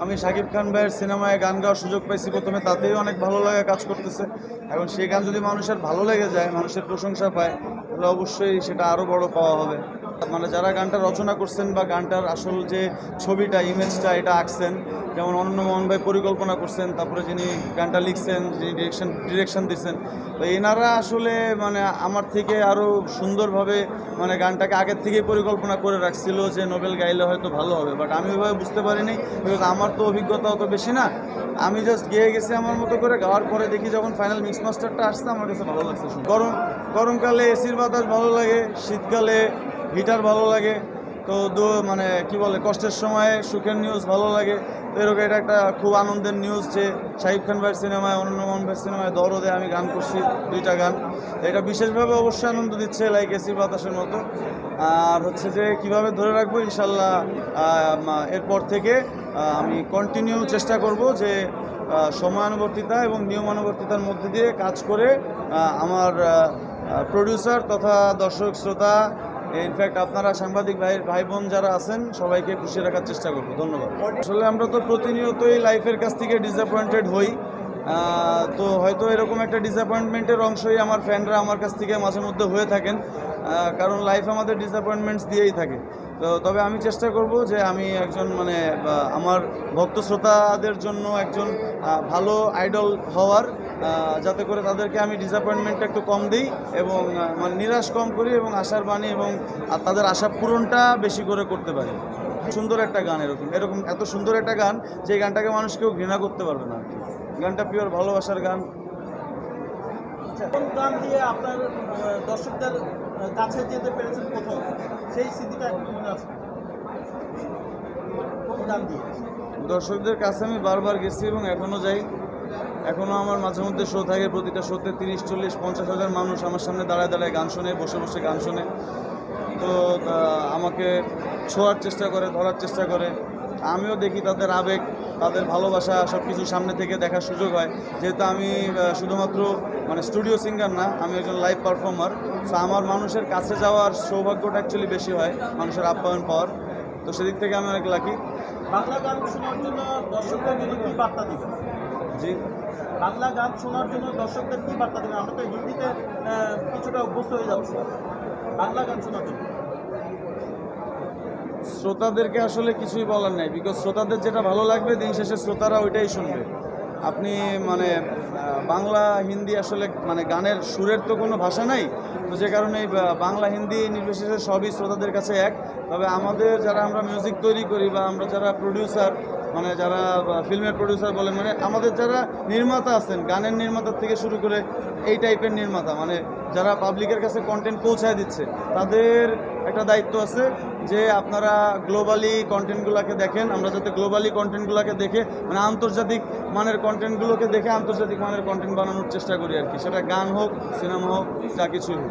আমি শাকিব খান ভাইয়ের সিনেমায় গান গাওয়ার সুযোগ পাইছি প্রথমে, তাতেই অনেক ভালো লাগে কাজ করতেছে। এখন সেই গান যদি মানুষের ভালো লেগে যায়, মানুষের প্রশংসা পায়, তাহলে অবশ্যই সেটা আরও বড় পাওয়া হবে। মানে যারা গানটা রচনা করছেন বা গানটার আসল যে ছবিটা, ইমেজটা এটা আঁকছেন, যেমন অনন্য মোহন ভাই পরিকল্পনা করছেন, তারপরে যিনি গানটা লিখছেন, যিনি ডিরেকশন দিচ্ছেন, তো এনারা আসলে মানে আমার থেকে আরও সুন্দরভাবে মানে গানটাকে আগের থেকেই পরিকল্পনা করে রাখছিল যে নোবেল গাইলে হয়তো ভালো হবে, বাট আমি ওইভাবে বুঝতে পারিনি, বিকজ আমার তো অভিজ্ঞতা অত বেশি না। আমি জাস্ট গেয়ে গেছি আমার মতো করে, গাওয়ার পরে দেখি যখন ফাইনাল মিক্স মাস্টারটা আসছে আমার কাছে ভালো লাগছে। গরমকালে এসির বাতাস ভালো লাগে, শীতকালে হিটার ভালো লাগে, তো মানে কি বলে, কষ্টের সময়ে সুখের নিউজ ভালো লাগে। তো এরকম এটা একটা খুব আনন্দের নিউজ যে শাকিব খান ভাইয়ের সিনেমায়, অনন্য মোহন ভাইয়ের সিনেমায় দরদে আমি গান করছি, 2টা গান। এটা বিশেষভাবে অবশ্যই আনন্দ দিচ্ছে, লাইক এসির বাতাসের মতো। আর হচ্ছে যে কিভাবে ধরে রাখবো, ইনশাল্লাহ এরপর থেকে আমি কন্টিনিউ চেষ্টা করব যে সময়ানুবর্তিতা এবং নিয়মানুবর্তিতার মধ্যে দিয়ে কাজ করে আমার প্রডিউসার তথা দর্শক শ্রোতা, ইনফ্যাক্ট আপনারা সাংবাদিক ভাই বোন যারা আছেন সবাইকে খুশি রাখার চেষ্টা করব। ধন্যবাদ। আসলে আমরা তো প্রতিনিয়তই লাইফের কাছ থেকে ডিসঅ্যাপয়েন্টেড হই, তো হয়তো এরকম একটা ডিসঅ্যাপয়েন্টমেন্টের অংশই আমার ফ্যানরা আমার কাছ থেকে মাঝে মধ্যে হয়ে থাকেন, কারণ লাইফ আমাদের ডিসঅ্যাপয়েন্টমেন্টস দিয়েই থাকে। তো তবে আমি চেষ্টা করব যে আমি একজন মানে আমার ভক্ত শ্রোতাদের জন্য একজন ভালো আইডল হওয়ার, যাতে করে তাদেরকে আমি ডিসঅ্যাপয়েন্টমেন্টটা একটু কম দিই এবং মানে নিরাশ কম করি এবং আশার বাণী এবং তাদের আশা পূরণটা বেশি করে করতে পারি। সুন্দর একটা গান, এরকম এত সুন্দর একটা গান যে গানটাকে মানুষ কেউ ঘৃণা করতে পারবে না আর কি। গানটা পিওর ভালোবাসার গান। কোন গান দিয়ে আপনার দর্শকদের কাছে যেতে পেরেছেন প্রথম, সেই স্মৃতিটা একটু মনে আছে? কোন গান দিয়ে দর্শকদের কাছে আমি বারবার গেছি এবং এখনও যাই। এখনও আমার মাঝে মধ্যে শো থাকে, প্রতিটা শোতে 30, 40, 50 হাজার মানুষ আমার সামনে দাঁড়ায় দাঁড়ায় গান শোনে, বসে বসে গান শোনে। তো আমাকে ছোঁয়ার চেষ্টা করে, ধরার চেষ্টা করে। আমিও দেখি তাদের আবেগ, তাদের ভালোবাসা সব কিছু সামনে থেকে দেখার সুযোগ হয়। যেহেতু আমি শুধুমাত্র মানে স্টুডিও সিঙ্গার না, আমি একজন লাইভ পারফর্মার, সো আমার মানুষের কাছে যাওয়ার সৌভাগ্যটা অ্যাকচুয়ালি বেশি হয়, মানুষের আপ্যায়ন পাওয়ার। তো সেদিক থেকে আমি অনেক লাকি। বাংলা গান শোনার জন্য দর্শকদের জন্য কী বার্তা দিবেন? জি, বাংলা গান শোনার জন্য দর্শকদের কী বার্তা দেবেন? আমরা তো হিন্দিতে কিছুটা অভ্যস্ত হয়ে যাচ্ছি, বাংলা গান শোনার জন্য শ্রোতাদেরকে আসলে কিছুই বলার নাই, বিকজ শ্রোতাদের যেটা ভালো লাগবে দিন শেষে শ্রোতারা ওইটাই শুনবে। আপনি মানে বাংলা হিন্দি আসলে মানে গানের সুরের তো কোনো ভাষা নাই, তো যে কারণে বাংলা হিন্দি নির্বিশেষে সবই শ্রোতাদের কাছে এক। তবে আমাদের যারা আমরা মিউজিক তৈরি করি বা আমরা যারা প্রডিউসার, মানে যারা ফিল্মের প্রডিউসার বলেন, মানে আমাদের যারা নির্মাতা আছেন, গানের নির্মাতার থেকে শুরু করে এই টাইপের নির্মাতা, মানে যারা পাবলিকের কাছে কন্টেন্ট পৌঁছায় দিচ্ছে, তাদের একটা দায়িত্ব আছে যে আপনারা গ্লোবালি কন্টেন্টগুলোকে দেখেন। আমরা যাতে গ্লোবালি কন্টেন্টগুলোকে দেখে মানে আন্তর্জাতিক মানের কন্টেন্টগুলোকে দেখে আন্তর্জাতিক মানের কন্টেন্ট বানানোর চেষ্টা করি আর কি, সেটা গান হোক, সিনেমা হোক, যা কিছুই হোক।